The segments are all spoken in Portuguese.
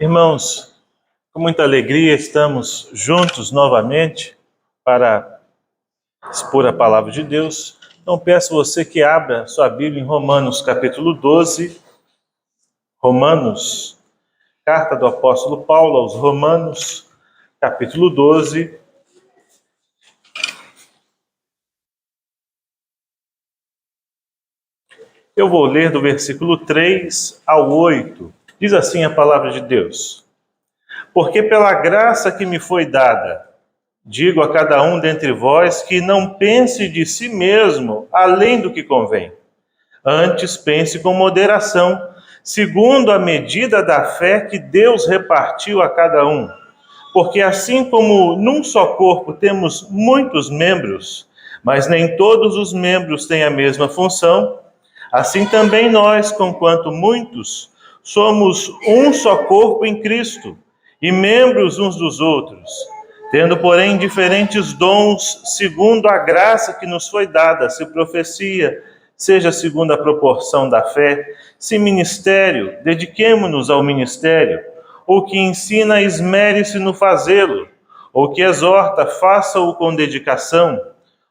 Irmãos, com muita alegria estamos juntos novamente para expor a palavra de Deus. Então peço você que abra sua Bíblia em Romanos capítulo 12. Romanos, carta do apóstolo Paulo aos Romanos, capítulo 12. Eu vou ler do versículo 3 ao 8. Diz assim a palavra de Deus: Porque pela graça que me foi dada, digo a cada um dentre vós que não pense de si mesmo além do que convém. Antes pense com moderação, segundo a medida da fé que Deus repartiu a cada um. Porque assim como num só corpo temos muitos membros, mas nem todos os membros têm a mesma função, assim também nós, conquanto muitos, somos um só corpo em Cristo, e membros uns dos outros, tendo, porém, diferentes dons, segundo a graça que nos foi dada, se profecia, seja segundo a proporção da fé, se ministério, dediquemo-nos ao ministério, ou que ensina, esmere-se no fazê-lo, ou que exorta, faça-o com dedicação,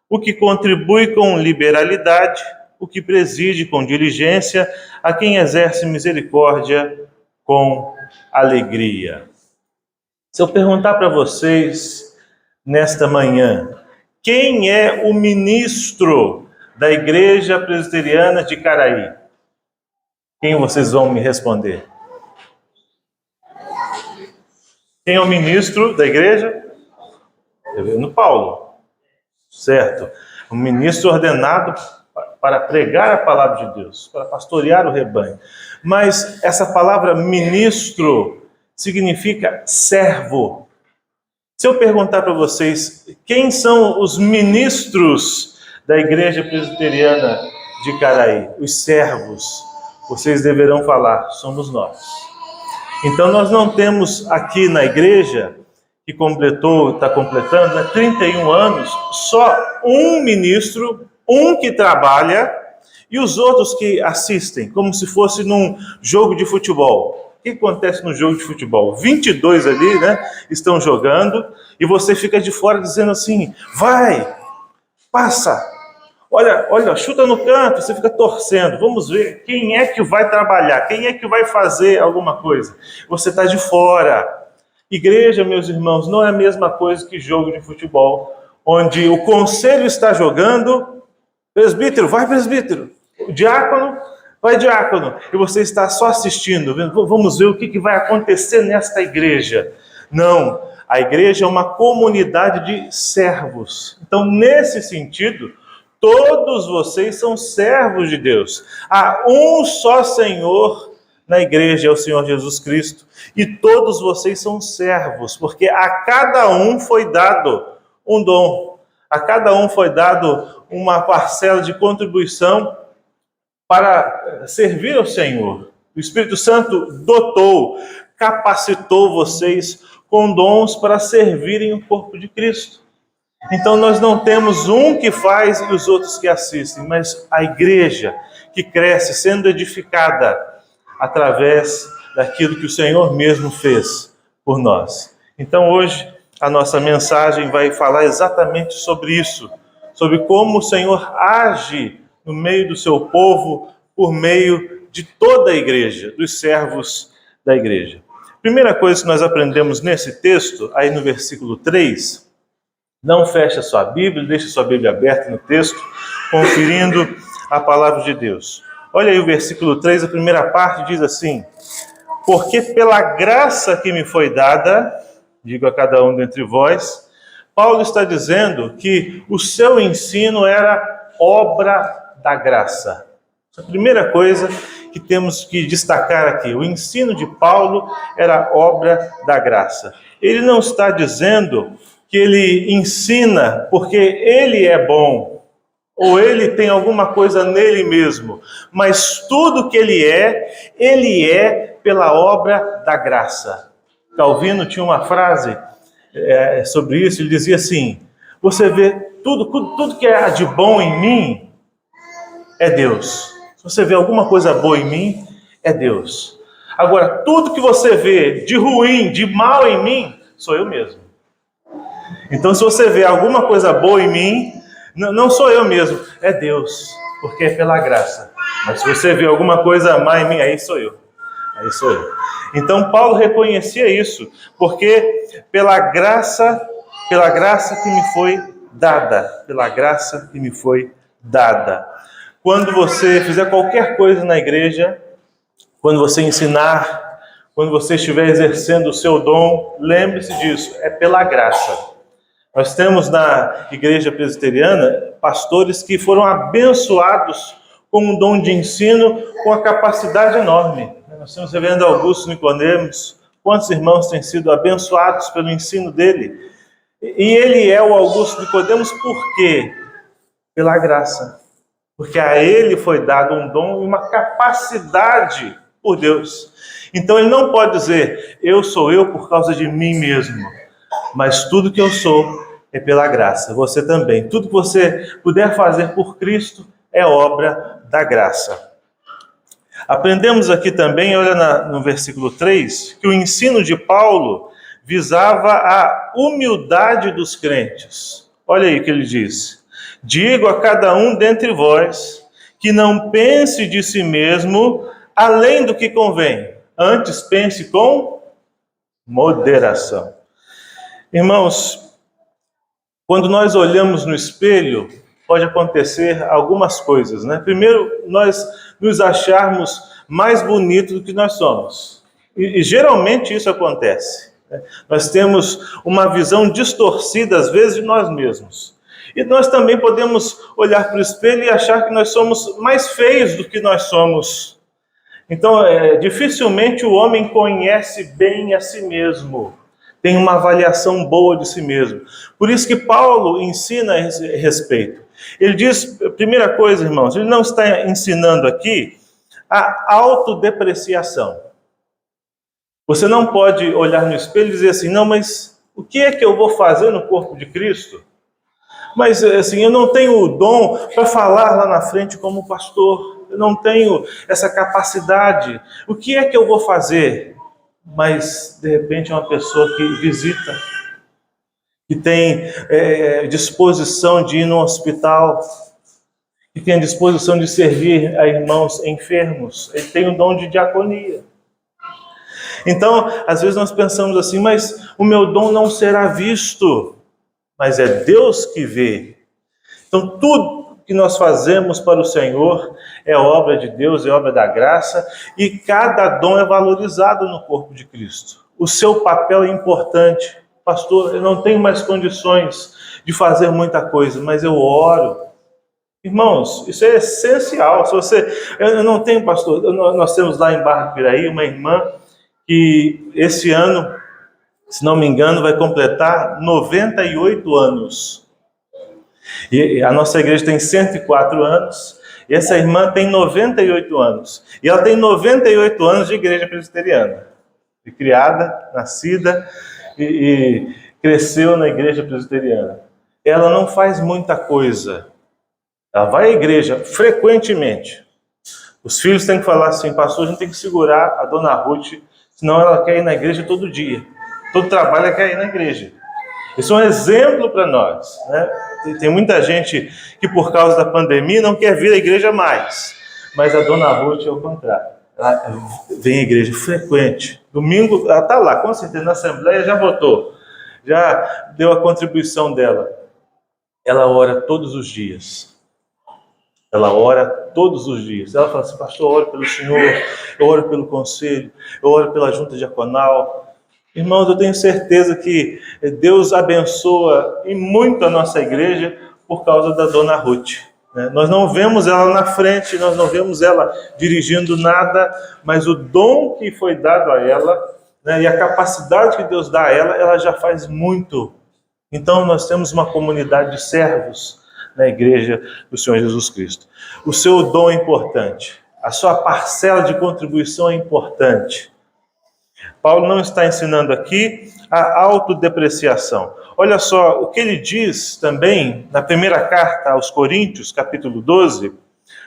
o que contribui com liberalidade, o que preside com diligência, a quem exerce misericórdia com alegria. Se eu perguntar para vocês nesta manhã, quem é o ministro da Igreja Presbiteriana de Caraí? Quem vocês vão me responder? Quem é o ministro da igreja? Reverendo Paulo, certo? Um ministro ordenado para pregar a palavra de Deus, para pastorear o rebanho. Mas essa palavra ministro significa servo. Se eu perguntar para vocês quem são os ministros da Igreja Presbiteriana de Caraí, os servos, vocês deverão falar, somos nós. Então nós não temos aqui na igreja, que está completando 31 anos, só um ministro, um que trabalha, e os outros que assistem, como se fosse num jogo de futebol. O que acontece no jogo de futebol? 22 ali, estão jogando, e você fica de fora dizendo assim, vai, passa, olha, chuta no canto, você fica torcendo, vamos ver quem é que vai trabalhar, quem é que vai fazer alguma coisa. Você está de fora. Igreja, meus irmãos, não é a mesma coisa que jogo de futebol, onde o conselho está jogando, presbítero, vai presbítero, o diácono, vai diácono, e você está só assistindo, vamos ver o que vai acontecer nesta igreja. Não, a igreja é uma comunidade de servos. Então, nesse sentido, todos vocês são servos de Deus. Há um só Senhor na igreja, é o Senhor Jesus Cristo. E todos vocês são servos, porque a cada um foi dado um dom. A cada um foi dado uma parcela de contribuição para servir ao Senhor. O Espírito Santo dotou, capacitou vocês com dons para servirem o corpo de Cristo. Então nós não temos um que faz e os outros que assistem, mas a igreja que cresce sendo edificada através daquilo que o Senhor mesmo fez por nós. Então hoje a nossa mensagem vai falar exatamente sobre isso, sobre como o Senhor age no meio do seu povo, por meio de toda a igreja, dos servos da igreja. Primeira coisa que nós aprendemos nesse texto, aí no versículo 3, não feche a sua Bíblia, deixe a sua Bíblia aberta no texto, conferindo a palavra de Deus. Olha aí o versículo 3, a primeira parte diz assim: Porque pela graça que me foi dada, digo a cada um dentre vós, Paulo está dizendo que o seu ensino era obra da graça. A primeira coisa que temos que destacar aqui, o ensino de Paulo era obra da graça. Ele não está dizendo que ele ensina porque ele é bom, ou ele tem alguma coisa nele mesmo, mas tudo que ele é pela obra da graça. Calvino tinha uma frase sobre isso, ele dizia assim, você vê, tudo que há de bom em mim é Deus. Se você vê alguma coisa boa em mim, é Deus. Agora, tudo que você vê de ruim, de mal em mim, sou eu mesmo. Então, se você vê alguma coisa boa em mim, não sou eu mesmo, é Deus, porque é pela graça. Mas se você vê alguma coisa má em mim, aí sou eu. Aí sou eu. Então, Paulo reconhecia isso, porque pela graça que me foi dada, pela graça que me foi dada. Quando você fizer qualquer coisa na igreja, quando você ensinar, quando você estiver exercendo o seu dom, lembre-se disso, é pela graça. Nós temos na igreja presbiteriana pastores que foram abençoados com um dom de ensino, com a capacidade enorme. Nós temos o reverendo Augusto Nicodemos, quantos irmãos têm sido abençoados pelo ensino dele? E ele é o Augusto Nicodemos por quê? Pela graça. Porque a ele foi dado um dom e uma capacidade por Deus. Então ele não pode dizer, eu sou eu por causa de mim mesmo. Mas tudo que eu sou é pela graça. Você também. Tudo que você puder fazer por Cristo é obra da graça. Aprendemos aqui também, olha no versículo 3, que o ensino de Paulo visava a humildade dos crentes. Olha aí o que ele diz. Digo a cada um dentre vós que não pense de si mesmo além do que convém. Antes pense com moderação. Irmãos, quando nós olhamos no espelho, pode acontecer algumas coisas, né? Primeiro, nós nos acharmos mais bonitos do que nós somos. E geralmente isso acontece. Né? Nós temos uma visão distorcida, às vezes, de nós mesmos. E nós também podemos olhar para o espelho e achar que nós somos mais feios do que nós somos. Então, dificilmente o homem conhece bem a si mesmo. Tem uma avaliação boa de si mesmo. Por isso que Paulo ensina a esse respeito. Ele diz, primeira coisa, irmãos, ele não está ensinando aqui a autodepreciação. Você não pode olhar no espelho e dizer assim, não, mas o que é que eu vou fazer no corpo de Cristo? Mas assim, eu não tenho o dom para falar lá na frente como pastor. Eu não tenho essa capacidade. O que é que eu vou fazer? Mas, de repente, é uma pessoa que visita, que tem disposição de ir no hospital, que tem a disposição de servir a irmãos enfermos. Ele tem o dom de diaconia. Então, às vezes nós pensamos assim, mas o meu dom não será visto. Mas é Deus que vê. Então, tudo que nós fazemos para o Senhor é obra de Deus, é obra da graça, e cada dom é valorizado no corpo de Cristo. O seu papel é importante. Pastor, eu não tenho mais condições de fazer muita coisa, mas eu oro. Irmãos, isso é essencial. Eu não tenho, pastor, nós temos lá em Barra do Piraí uma irmã que esse ano, se não me engano, vai completar 98 anos. E a nossa igreja tem 104 anos, e essa irmã tem 98 anos. E ela tem 98 anos de igreja presbiteriana. Foi criada, nascida e cresceu na igreja presbiteriana. Ela não faz muita coisa. Ela vai à igreja frequentemente. Os filhos têm que falar assim, pastor, a gente tem que segurar a dona Ruth, senão ela quer ir na igreja todo dia. Todo trabalho ela quer ir na igreja. Isso é um exemplo para nós, né? Tem muita gente que por causa da pandemia não quer vir à igreja mais. Mas a dona Ruth é o contrário. Ela vem à igreja frequente. Domingo ela está lá, com certeza na assembleia já votou. Já deu a contribuição dela. Ela ora todos os dias. Ela ora todos os dias. Ela fala assim, pastor, eu oro pelo senhor, eu oro pelo conselho, eu oro pela junta diaconal. Irmãos, eu tenho certeza que Deus abençoa e muito a nossa igreja por causa da dona Ruth. Nós não vemos ela na frente, nós não vemos ela dirigindo nada, mas o dom que foi dado a ela, né, e a capacidade que Deus dá a ela já faz muito. Então nós temos uma comunidade de servos na igreja do Senhor Jesus Cristo. O seu dom é importante, a sua parcela de contribuição é importante. Paulo não está ensinando aqui a autodepreciação. Olha só o que ele diz também na primeira carta aos Coríntios, capítulo 12,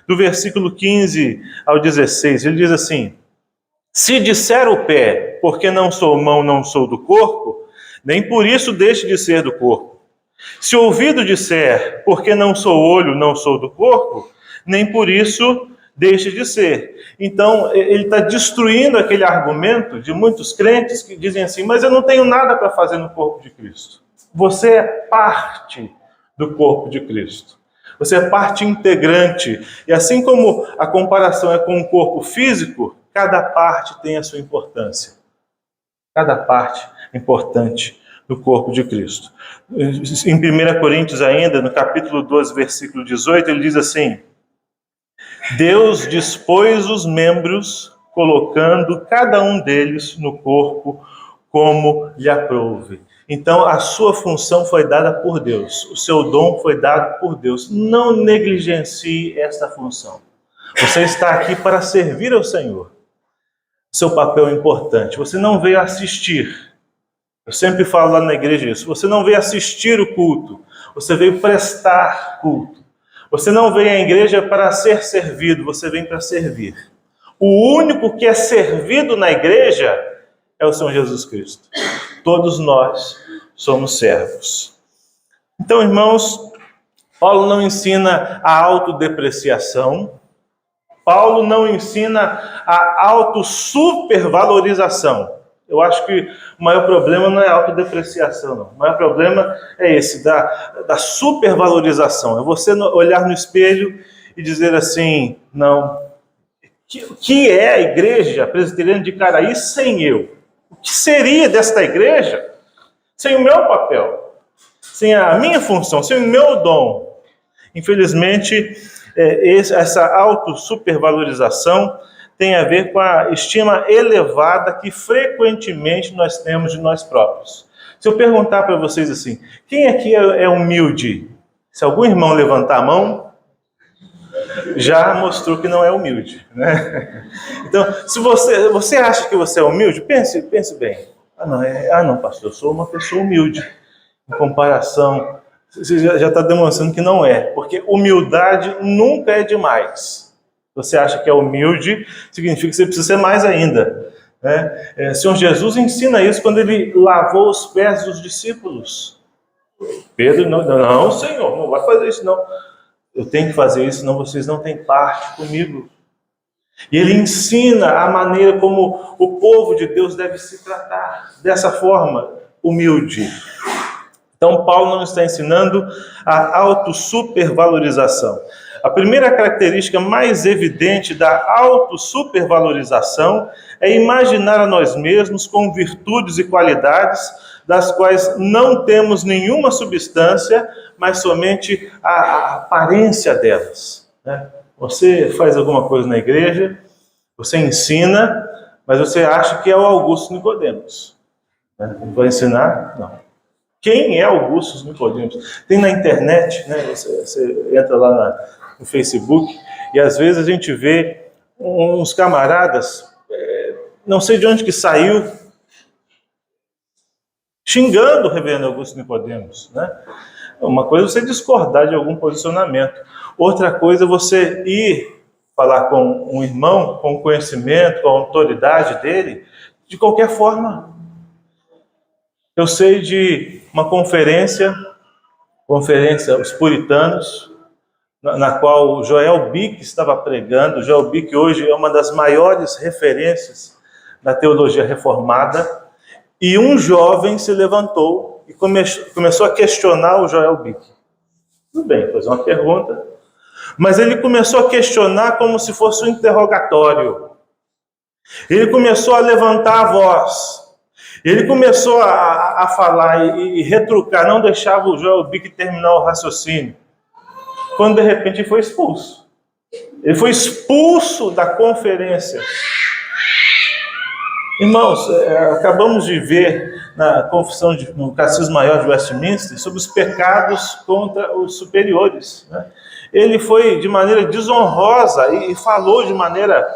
do versículo 15 ao 16. Ele diz assim, Se disser o pé, porque não sou mão, não sou do corpo, nem por isso deixe de ser do corpo. Se o ouvido disser, porque não sou olho, não sou do corpo, nem por isso deixe de ser. Então, ele está destruindo aquele argumento de muitos crentes que dizem assim, mas eu não tenho nada para fazer no corpo de Cristo. Você é parte do corpo de Cristo. Você é parte integrante. E assim como a comparação é com o corpo físico, cada parte tem a sua importância. Cada parte é importante do corpo de Cristo. Em 1 Coríntios ainda, no capítulo 12, versículo 18, ele diz assim: Deus dispôs os membros, colocando cada um deles no corpo como lhe aprouve. Então, a sua função foi dada por Deus, o seu dom foi dado por Deus. Não negligencie esta função. Você está aqui para servir ao Senhor. Seu papel é importante. Você não veio assistir. Eu sempre falo lá na igreja isso. Você não veio assistir o culto. Você veio prestar culto. Você não veio à igreja para ser servido. Você vem para servir. O único que é servido na igreja é o Senhor Jesus Cristo. Todos nós somos servos. Então, irmãos, Paulo não ensina a autodepreciação. Paulo não ensina a autossupervalorização. Eu acho que o maior problema não é a autodepreciação, não. O maior problema é esse, da supervalorização. É você olhar no espelho e dizer assim, não, o que é a igreja presbiteriana de Caraí sem eu? O que seria desta igreja sem o meu papel? Sem a minha função, sem o meu dom? Infelizmente, essa autossupervalorização tem a ver com a estima elevada que frequentemente nós temos de nós próprios. Se eu perguntar para vocês assim, quem aqui é humilde? Se algum irmão levantar a mão, já mostrou que não é humilde, né? Então, se você acha que você é humilde, pense bem. Não, pastor, eu sou uma pessoa humilde. Em comparação, você já está demonstrando que não é, porque humildade nunca é demais. Você acha que é humilde, significa que você precisa ser mais ainda, né? O Senhor Jesus ensina isso quando ele lavou os pés dos discípulos. Pedro, não, Senhor, não vai fazer isso não. Eu tenho que fazer isso, senão vocês não têm parte comigo. E ele ensina a maneira como o povo de Deus deve se tratar, dessa forma, humilde. Então, Paulo não está ensinando a autossupervalorização. A primeira característica mais evidente da autossupervalorização é imaginar a nós mesmos com virtudes e qualidades das quais não temos nenhuma substância, mas somente a aparência delas, né? Você faz alguma coisa na igreja, você ensina, mas você acha que é o Augusto Nicodemos, né? Vai ensinar? Não. Quem é Augusto Nicodemos? Tem na internet, né? Você entra lá no Facebook e às vezes a gente vê uns camaradas, não sei de onde que saiu, xingando o reverendo Augusto Nicodemos, né? Uma coisa é você discordar de algum posicionamento. Outra coisa é você ir falar com um irmão, com o conhecimento, com a autoridade dele, de qualquer forma. Eu sei de uma conferência Os Puritanos, na qual o Joel Bick estava pregando. O Joel Bick hoje é uma das maiores referências da teologia reformada. E um jovem se levantou e começou a questionar o Joel Bick. Tudo bem, fazer uma pergunta. Mas ele começou a questionar como se fosse um interrogatório. Ele começou a levantar a voz. Ele começou a falar e retrucar, não deixava o Joel Bick terminar o raciocínio. Quando de repente ele foi expulso. Ele foi expulso da conferência. Irmãos, acabamos de ver na confissão no Catecismo Maior de Westminster sobre os pecados contra os superiores, né? Ele foi de maneira desonrosa e falou de maneira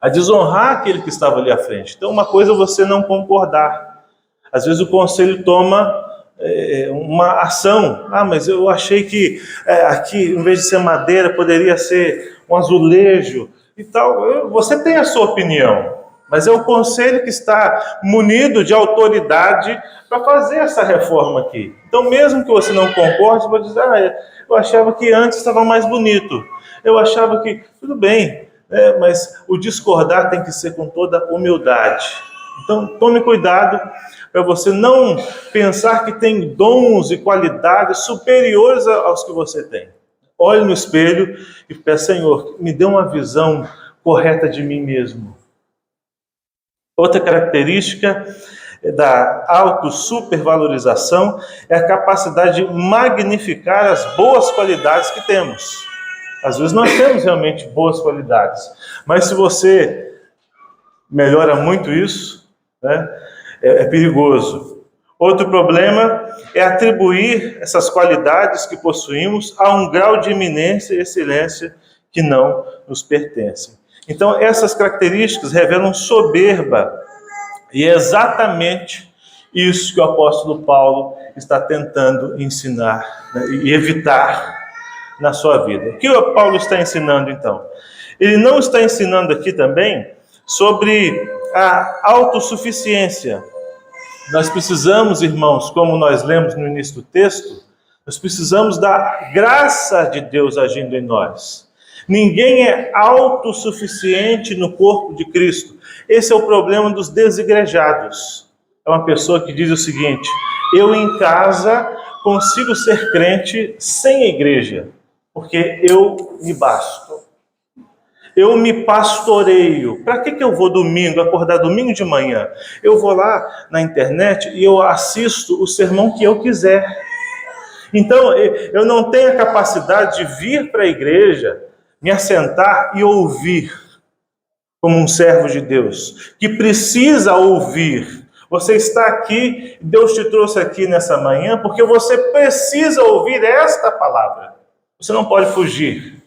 a desonrar aquele que estava ali à frente. Então, uma coisa é você não concordar. Às vezes o conselho toma uma ação. Mas eu achei que aqui, em vez de ser madeira, poderia ser um azulejo e tal. Você tem a sua opinião, Mas é o conselho que está munido de autoridade para fazer essa reforma aqui. Então, mesmo que você não concorde, você vai dizer, eu achava que antes estava mais bonito. Eu achava que, tudo bem, mas o discordar tem que ser com toda humildade. Então, tome cuidado para você não pensar que tem dons e qualidades superiores aos que você tem. Olhe no espelho e peça, Senhor, me dê uma visão correta de mim mesmo. Outra característica da autossupervalorização é a capacidade de magnificar as boas qualidades que temos. Às vezes nós temos realmente boas qualidades, mas se você melhora muito isso, né, é perigoso. Outro problema é atribuir essas qualidades que possuímos a um grau de eminência e excelência que não nos pertencem. Então, essas características revelam soberba, e é exatamente isso que o apóstolo Paulo está tentando ensinar, né, e evitar na sua vida. O que o Paulo está ensinando, então? Ele não está ensinando aqui também sobre a autossuficiência. Nós precisamos, irmãos, como nós lemos no início do texto, nós precisamos da graça de Deus agindo em nós. Ninguém é autossuficiente no corpo de Cristo. Esse é o problema dos desigrejados. É uma pessoa que diz o seguinte: eu em casa consigo ser crente sem a igreja, porque eu me basto. Eu me pastoreio. Para que eu vou domingo, acordar domingo de manhã? Eu vou lá na internet e eu assisto o sermão que eu quiser. Então, eu não tenho a capacidade de vir para a igreja, me assentar e ouvir, como um servo de Deus, que precisa ouvir. Você está aqui, Deus te trouxe aqui nessa manhã, porque você precisa ouvir esta palavra. Você não pode fugir.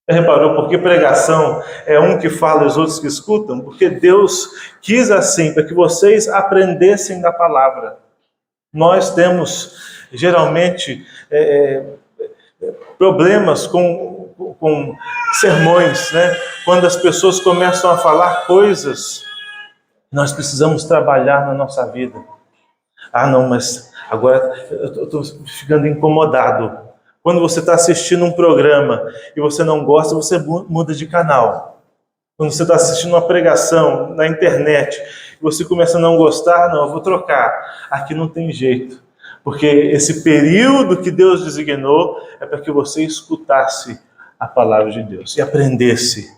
Você reparou porque pregação é um que fala e os outros que escutam? Porque Deus quis assim, para que vocês aprendessem da palavra. Nós temos, geralmente, problemas com sermões, né? Quando as pessoas começam a falar coisas, nós precisamos trabalhar na nossa vida. Não, mas agora eu estou ficando incomodado. Quando você está assistindo um programa e você não gosta, você muda de canal. Quando você está assistindo uma pregação na internet e você começa a não gostar, não, eu vou trocar. Aqui não tem jeito. Porque esse período que Deus designou é para que você escutasse a palavra de Deus e aprendesse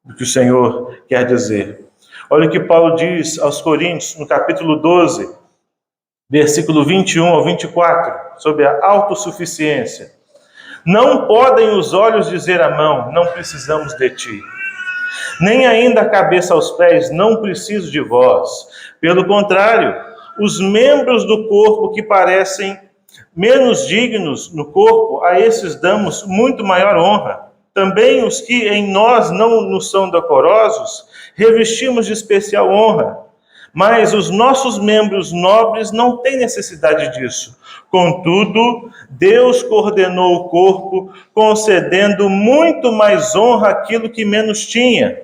o que o Senhor quer dizer. Olha o que Paulo diz aos Coríntios, no capítulo 12, versículo 21 ao 24, sobre a autossuficiência. Não podem os olhos dizer à mão, não precisamos de ti. Nem ainda a cabeça aos pés, não preciso de vós. Pelo contrário, os membros do corpo que parecem menos dignos no corpo, a esses damos muito maior honra. Também os que em nós não nos são decorosos, revestimos de especial honra. Mas os nossos membros nobres não têm necessidade disso. Contudo, Deus coordenou o corpo, concedendo muito mais honra àquilo que menos tinha.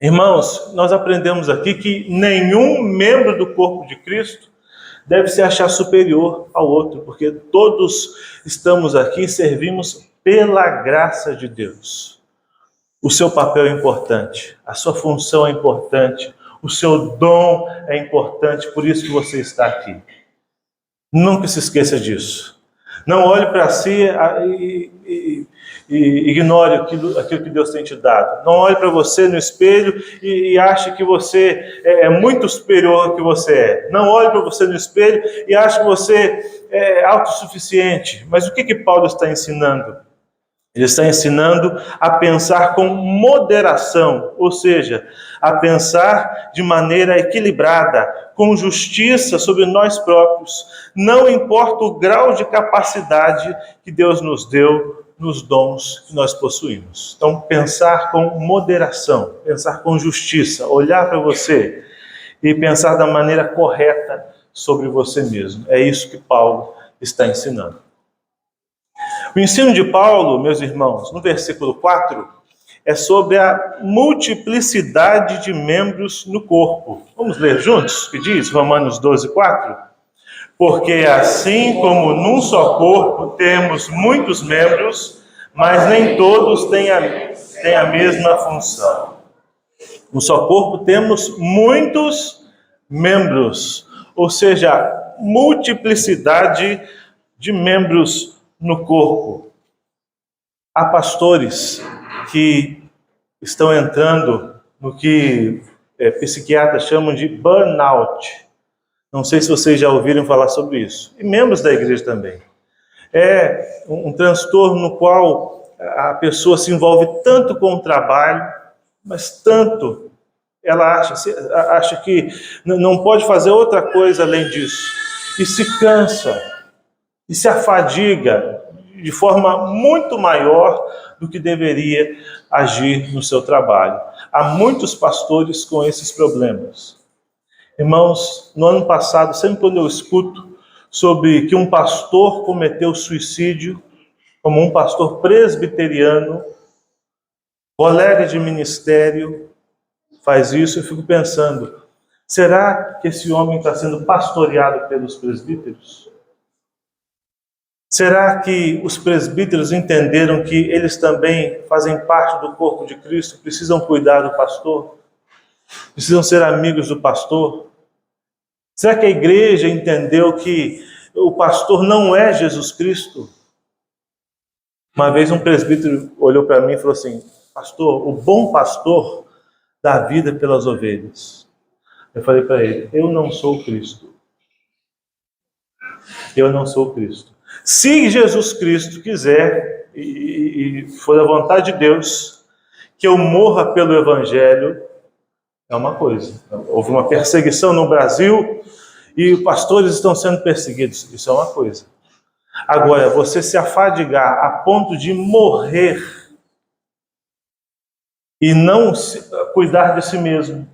Irmãos, nós aprendemos aqui que nenhum membro do corpo de Cristo deve se achar superior ao outro, porque todos estamos aqui e servimos pela graça de Deus. O seu papel é importante, a sua função é importante, o seu dom é importante, por isso que você está aqui. Nunca se esqueça disso. Não olhe para si e ignore aquilo que Deus tem te dado. Não olhe para você no espelho e ache que você é muito superior ao que você é. Não olhe para você no espelho e ache que você é autossuficiente. Mas o que Paulo está ensinando? Ele está ensinando a pensar com moderação, ou seja, a pensar de maneira equilibrada, com justiça sobre nós próprios. Não importa o grau de capacidade que Deus nos deu nos dons que nós possuímos. Então, pensar com moderação, pensar com justiça, olhar para você e pensar da maneira correta sobre você mesmo. É isso que Paulo está ensinando. O ensino de Paulo, meus irmãos, no versículo 4, é sobre a multiplicidade de membros no corpo. Vamos ler juntos o que diz Romanos 12:4? Porque assim como num só corpo temos muitos membros, mas nem todos têm a mesma função. No só corpo temos muitos membros, ou seja, multiplicidade de membros no corpo. Há pastores que estão entrando no que psiquiatras chamam de burnout. Não sei se vocês já ouviram falar sobre isso. E membros da igreja também. É um transtorno no qual a pessoa se envolve tanto com o trabalho, mas tanto, ela acha que não pode fazer outra coisa além disso. E se cansa, e se afadiga de forma muito maior do que deveria agir no seu trabalho. Há muitos pastores com esses problemas. Irmãos, no ano passado, sempre quando eu escuto sobre que um pastor cometeu suicídio, como um pastor presbiteriano, colega de ministério, faz isso, eu fico pensando, será que esse homem está sendo pastoreado pelos presbíteros? Será que os presbíteros entenderam que eles também fazem parte do corpo de Cristo, precisam cuidar do pastor? Precisam ser amigos do pastor? Será que a igreja entendeu que o pastor não é Jesus Cristo? Uma vez um presbítero olhou para mim e falou assim, pastor, o bom pastor dá vida pelas ovelhas. Eu falei para ele, eu não sou Cristo. Eu não sou Cristo. Se Jesus Cristo quiser, e for a vontade de Deus, que eu morra pelo Evangelho, é uma coisa. Houve uma perseguição no Brasil e os pastores estão sendo perseguidos. Isso é uma coisa. Agora, você se afadigar a ponto de morrer e não cuidar de si mesmo,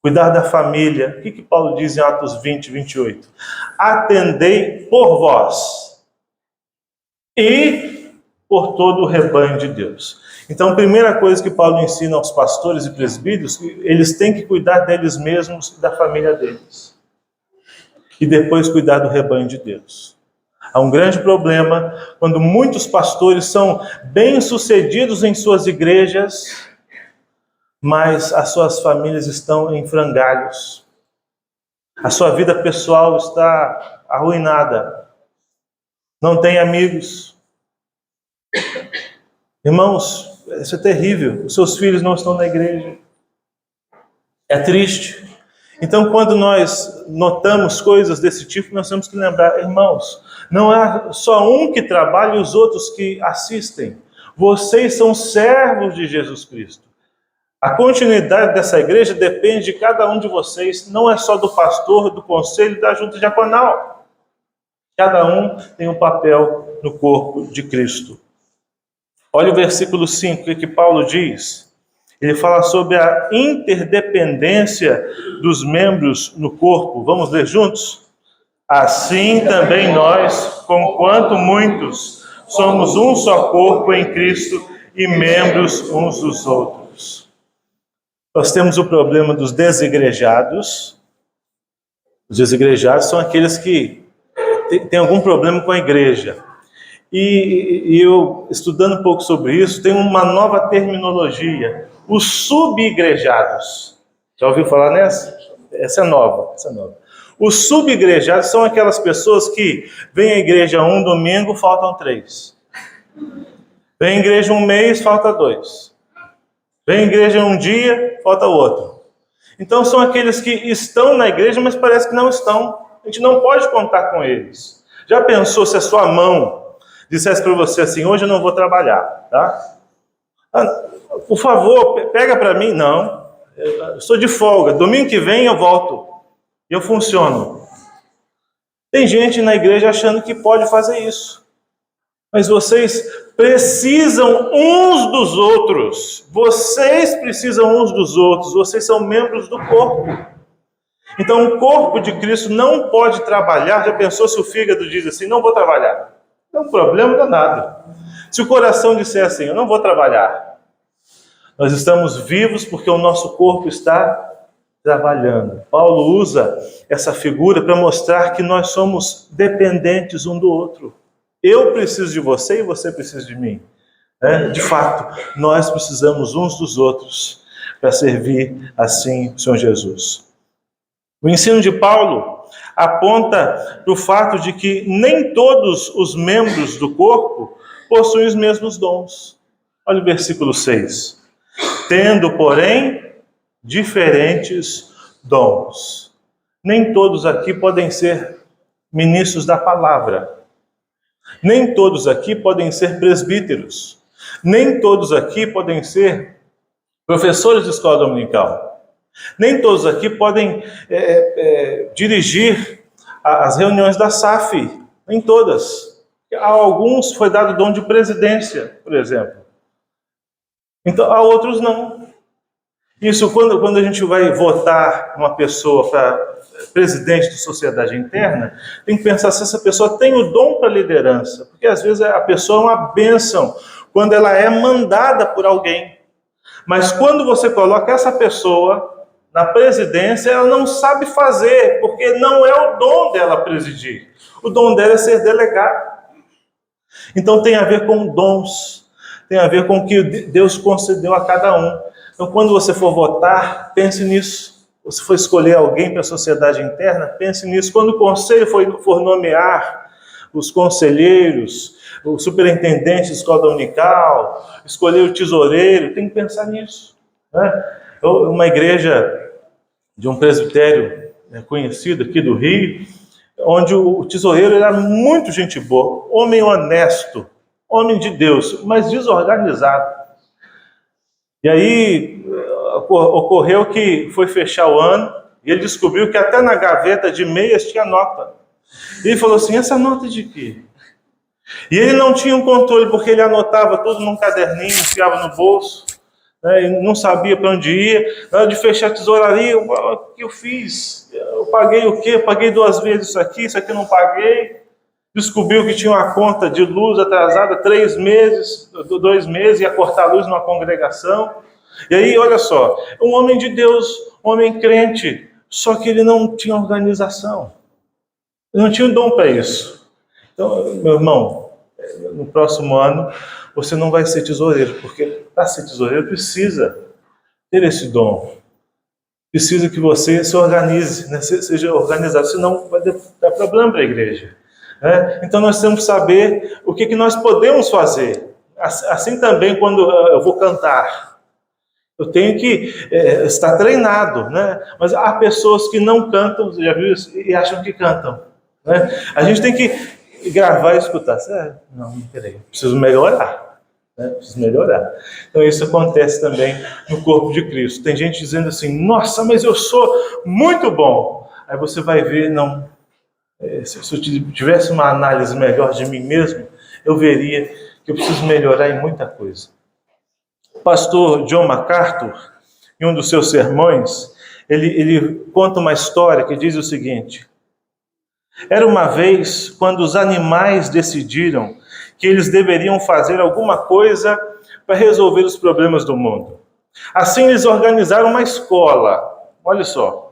cuidar da família. O que Paulo diz em Atos 20:28? Atendei por vós e por todo o rebanho de Deus. Então, a primeira coisa que Paulo ensina aos pastores e presbíteros, eles têm que cuidar deles mesmos e da família deles. E depois cuidar do rebanho de Deus. Há um grande problema quando muitos pastores são bem-sucedidos em suas igrejas, mas as suas famílias estão em frangalhos. A sua vida pessoal está arruinada. Não tem amigos. Irmãos, isso é terrível. Os seus filhos não estão na igreja. É triste. Então, quando nós notamos coisas desse tipo, nós temos que lembrar, irmãos, não é só um que trabalha e os outros que assistem. Vocês são servos de Jesus Cristo. A continuidade dessa igreja depende de cada um de vocês, não é só do pastor, do conselho e da junta diaconal. Cada um tem um papel no corpo de Cristo. Olha o versículo 5, o que Paulo diz. Ele fala sobre a interdependência dos membros no corpo. Vamos ler juntos? Assim também nós, conquanto muitos, somos um só corpo em Cristo e membros uns dos outros. Nós temos o problema dos desigrejados. Os desigrejados são aqueles que têm algum problema com a igreja. E eu, estudando um pouco sobre isso, tem uma nova terminologia. Os subigrejados. Já ouviu falar nessa? Essa é nova. Os subigrejados são aquelas pessoas que vêm à igreja um domingo, faltam 3. Vêm à igreja um mês, falta 2. Vêm à igreja um dia, falta outro. Então são aqueles que estão na igreja, mas parece que não estão. A gente não pode contar com eles. Já pensou se a sua mão dissesse para você assim, hoje eu não vou trabalhar, tá? Por favor, pega para mim. Não, eu estou de folga. Domingo que vem eu volto. Eu funciono. Tem gente na igreja achando que pode fazer isso. Mas vocês precisam uns dos outros. Vocês precisam uns dos outros. Vocês são membros do corpo. Então o corpo de Cristo não pode trabalhar. Já pensou se o fígado diz assim, não vou trabalhar? É um problema danado. Se o coração disser assim, eu não vou trabalhar. Nós estamos vivos porque o nosso corpo está trabalhando. Paulo usa essa figura para mostrar que nós somos dependentes um do outro. Eu preciso de você e você precisa de mim. De fato, nós precisamos uns dos outros para servir assim o Senhor Jesus. O ensino de Paulo aponta para o fato de que nem todos os membros do corpo possuem os mesmos dons. Olha o versículo 6. Tendo, porém, diferentes dons. Nem todos aqui podem ser ministros da palavra. Nem todos aqui podem ser presbíteros. Nem todos aqui podem ser professores de escola dominical. Nem todos aqui podem dirigir as reuniões da SAF. Nem todas. A alguns foi dado o dom de presidência, por exemplo. Então, a outros não. Isso, quando a gente vai votar uma pessoa para presidente de sociedade interna, tem que pensar se essa pessoa tem o dom para liderança. Porque às vezes a pessoa é uma bênção quando ela é mandada por alguém. Mas quando você coloca essa pessoa na presidência, ela não sabe fazer, porque não é o dom dela presidir. O dom dela é ser delegado. Então tem a ver com dons, tem a ver com o que Deus concedeu a cada um. Então quando você for votar, pense nisso. Se for escolher alguém para a sociedade interna, pense nisso. Quando o conselho for nomear os conselheiros, o superintendente de escola dominical, escolher o tesoureiro, tem que pensar nisso. Uma igreja de um presbitério conhecido aqui do Rio, onde o tesoureiro era muito gente boa, homem honesto, homem de Deus, mas desorganizado. E aí ocorreu que foi fechar o ano e ele descobriu que até na gaveta de meias tinha nota. E ele falou assim, essa nota de quê? E ele não tinha um controle, porque ele anotava tudo num caderninho, enfiava no bolso, e não sabia para onde ia. Na hora de fechar a tesouraria, o que eu fiz? Eu paguei o quê? Eu paguei 2 vezes isso aqui não paguei. Descobriu que tinha uma conta de luz atrasada 3 meses, 2 meses, ia cortar a luz numa congregação. E aí, olha só, um homem de Deus, um homem crente, só que ele não tinha organização. Ele não tinha um dom para isso. Então, meu irmão, no próximo ano, você não vai ser tesoureiro, porque para ser tesoureiro precisa ter esse dom. Precisa que você se organize, seja organizado, senão vai dar problema para a igreja. Então nós temos que saber o que nós podemos fazer. Assim também quando eu vou cantar. Eu tenho que estar treinado, Mas há pessoas que não cantam, já viu isso? E acham que cantam. A gente tem que gravar e escutar. Não, peraí, preciso melhorar. Preciso melhorar. Então isso acontece também no corpo de Cristo. Tem gente dizendo assim, nossa, mas eu sou muito bom. Aí você vai ver, não. Se eu tivesse uma análise melhor de mim mesmo, eu veria que eu preciso melhorar em muita coisa. O pastor John MacArthur, em um dos seus sermões, ele conta uma história que diz o seguinte: era uma vez quando os animais decidiram que eles deveriam fazer alguma coisa para resolver os problemas do mundo. Assim, eles organizaram uma escola. Olha só.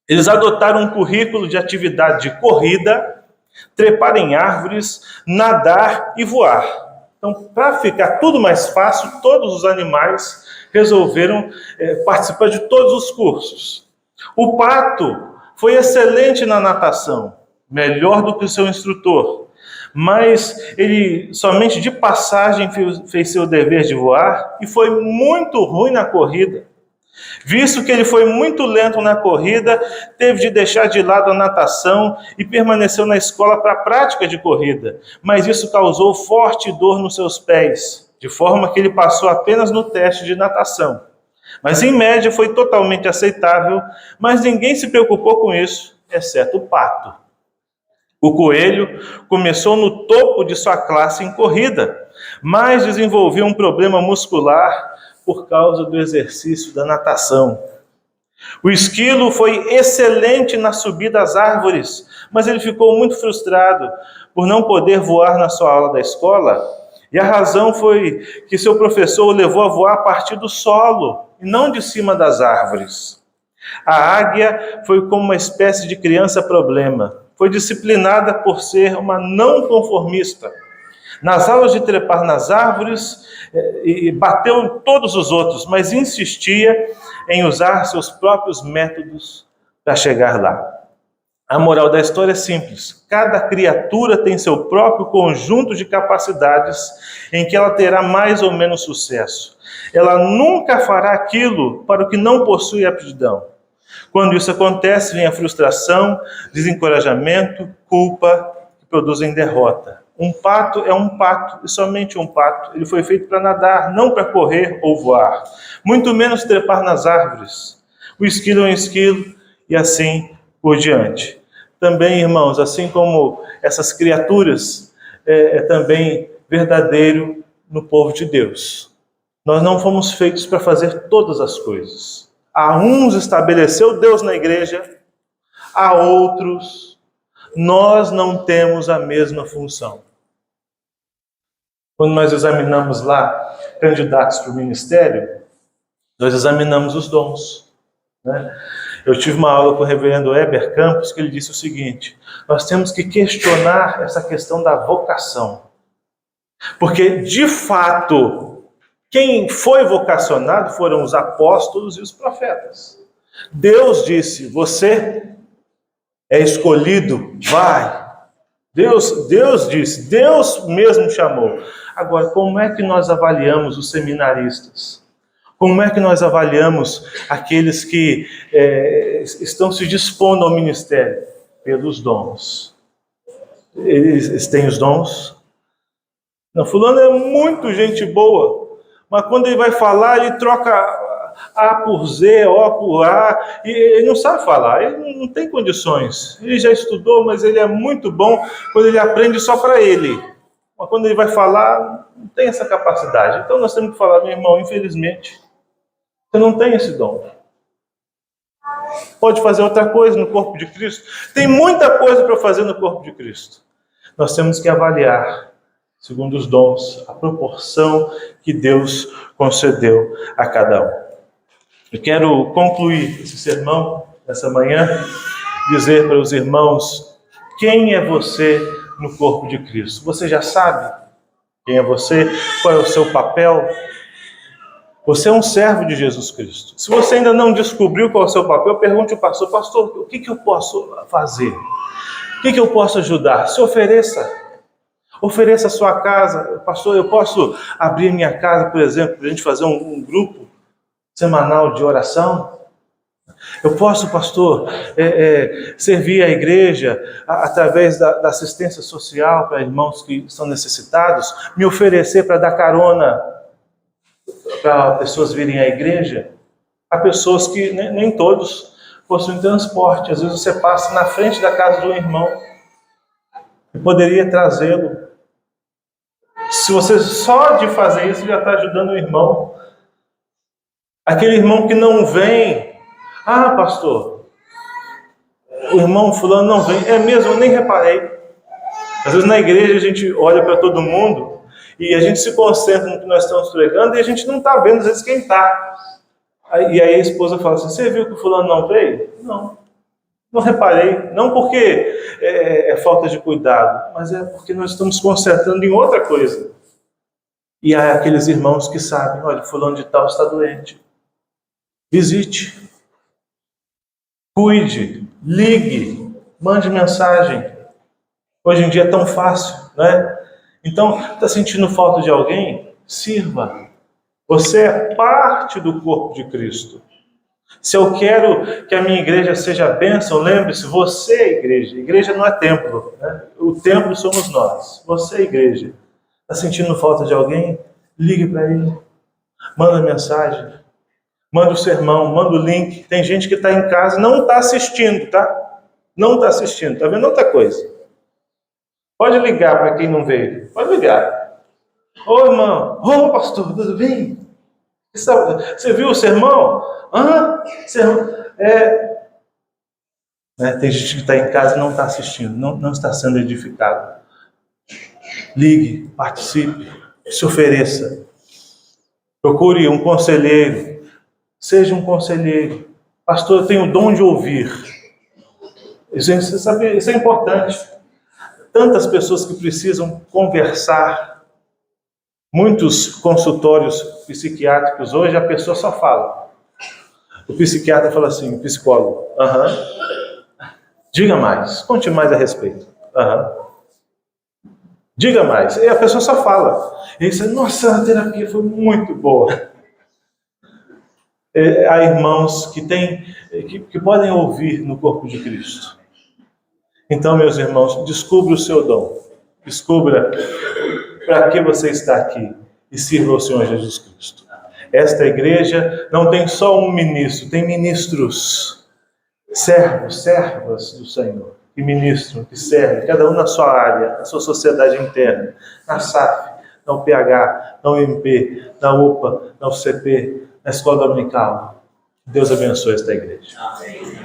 Eles adotaram um currículo de atividade de corrida, trepar em árvores, nadar e voar. Então, para ficar tudo mais fácil, todos os animais resolveram participar de todos os cursos. O pato foi excelente na natação, melhor do que o seu instrutor, mas ele somente de passagem fez seu dever de voar e foi muito ruim na corrida. Visto que ele foi muito lento na corrida, teve de deixar de lado a natação e permaneceu na escola para a prática de corrida. Mas isso causou forte dor nos seus pés, de forma que ele passou apenas no teste de natação. Mas em média foi totalmente aceitável, mas ninguém se preocupou com isso, exceto o pato. O coelho começou no topo de sua classe em corrida, mas desenvolveu um problema muscular por causa do exercício da natação. O esquilo foi excelente na subida às árvores, mas ele ficou muito frustrado por não poder voar na sua aula da escola E a razão foi que seu professor o levou a voar a partir do solo, e não de cima das árvores. A águia foi como uma espécie de criança problema. Foi disciplinada por ser uma não conformista. Nas aulas de trepar nas árvores, e bateu em todos os outros, mas insistia em usar seus próprios métodos para chegar lá. A moral da história é simples. Cada criatura tem seu próprio conjunto de capacidades em que ela terá mais ou menos sucesso. Ela nunca fará aquilo para o que não possui aptidão. Quando isso acontece, vem a frustração, desencorajamento, culpa, que produzem derrota. Um pato é um pato, e somente um pato. Ele foi feito para nadar, não para correr ou voar. Muito menos trepar nas árvores. O esquilo é um esquilo, e assim por diante. Também, irmãos, assim como essas criaturas, é também verdadeiro no povo de Deus. Nós não fomos feitos para fazer todas as coisas. A uns estabeleceu Deus na igreja, a outros nós não temos a mesma função. Quando nós examinamos lá candidatos para o ministério, nós examinamos os dons, né? Eu tive uma aula com o reverendo Heber Campos, que ele disse o seguinte: nós temos que questionar essa questão da vocação. Porque, de fato, quem foi vocacionado foram os apóstolos e os profetas. Deus disse: você é escolhido, vai. Deus disse, Deus mesmo chamou. Agora, como é que nós avaliamos os seminaristas? Como é que nós avaliamos aqueles que estão se dispondo ao ministério? Pelos dons. Eles têm os dons? Não, fulano é muito gente boa, mas quando ele vai falar, ele troca A por Z, O por A, e ele não sabe falar, ele não tem condições. Ele já estudou, mas ele é muito bom quando ele aprende só para ele. Mas quando ele vai falar, não tem essa capacidade. Então nós temos que falar: meu irmão, infelizmente, você não tem esse dom. Pode fazer outra coisa no corpo de Cristo. Tem muita coisa para fazer no corpo de Cristo. Nós temos que avaliar, segundo os dons, a proporção que Deus concedeu a cada um. Eu quero concluir esse sermão essa manhã, dizer para os irmãos: quem é você no corpo de Cristo? Você já sabe quem é você? Qual é o seu papel? Você é um servo de Jesus Cristo. Se você ainda não descobriu qual é o seu papel, pergunte ao pastor: pastor, o que eu posso fazer? O que eu posso ajudar? Se ofereça. Ofereça a sua casa. Pastor, eu posso abrir minha casa, por exemplo, para a gente fazer um grupo semanal de oração? Eu posso, pastor, servir a igreja através da assistência social para irmãos que estão necessitados? Me oferecer para dar carona para pessoas virem à igreja? Há pessoas que nem todos possuem transporte. Às vezes você passa na frente da casa de um irmão e poderia trazê-lo. Se você só de fazer isso já está ajudando o irmão. Aquele irmão que não vem: ah, pastor, o irmão fulano não vem. É mesmo, eu nem reparei. Às vezes na igreja a gente olha para todo mundo e a gente se concentra no que nós estamos pregando e a gente não está vendo às vezes quem está. E aí a esposa fala assim: você viu que o fulano não veio? Não reparei. Não porque é falta de cuidado, mas é porque nós estamos concentrando em outra coisa. E há aqueles irmãos que sabem: olha, fulano de tal está doente. Visite, cuide, ligue, mande mensagem. Hoje em dia é tão fácil, né? Então, está sentindo falta de alguém? Sirva. Você é parte do corpo de Cristo. Se eu quero que a minha igreja seja bênção, lembre-se, você é igreja. Igreja não é templo, né? O templo somos nós. Você é igreja. Está sentindo falta de alguém? Ligue para ele. Manda mensagem. Manda o sermão, manda o link. Tem gente que está em casa e não está assistindo, tá? Não está assistindo, está vendo outra coisa. Pode ligar para quem não veio. Pode ligar. Ô irmão, ô pastor, tudo bem? Você viu o sermão? Sermão. Tem gente que está em casa e não está assistindo, não está sendo edificado. Ligue, participe. Se ofereça. Procure um conselheiro. Seja um conselheiro. Pastor, eu tenho o dom de ouvir. Você sabe, isso é importante. Tantas pessoas que precisam conversar. Muitos consultórios psiquiátricos hoje a pessoa só fala. O psiquiatra fala assim, o psicólogo, diga mais, conte mais a respeito. Diga mais. E a pessoa só fala. E aí você, nossa, a terapia foi muito boa. Há irmãos que podem ouvir no corpo de Cristo. Então, meus irmãos, descubra o seu dom. Descubra para que você está aqui e sirva ao Senhor Jesus Cristo. Esta igreja não tem só um ministro, tem ministros, servos, servas do Senhor, que ministram, que servem, cada um na sua área, na sua sociedade interna, na SAF, na UPH, na UMP, na UPA, na UCP, na Escola Dominical. Deus abençoe esta igreja. Amém.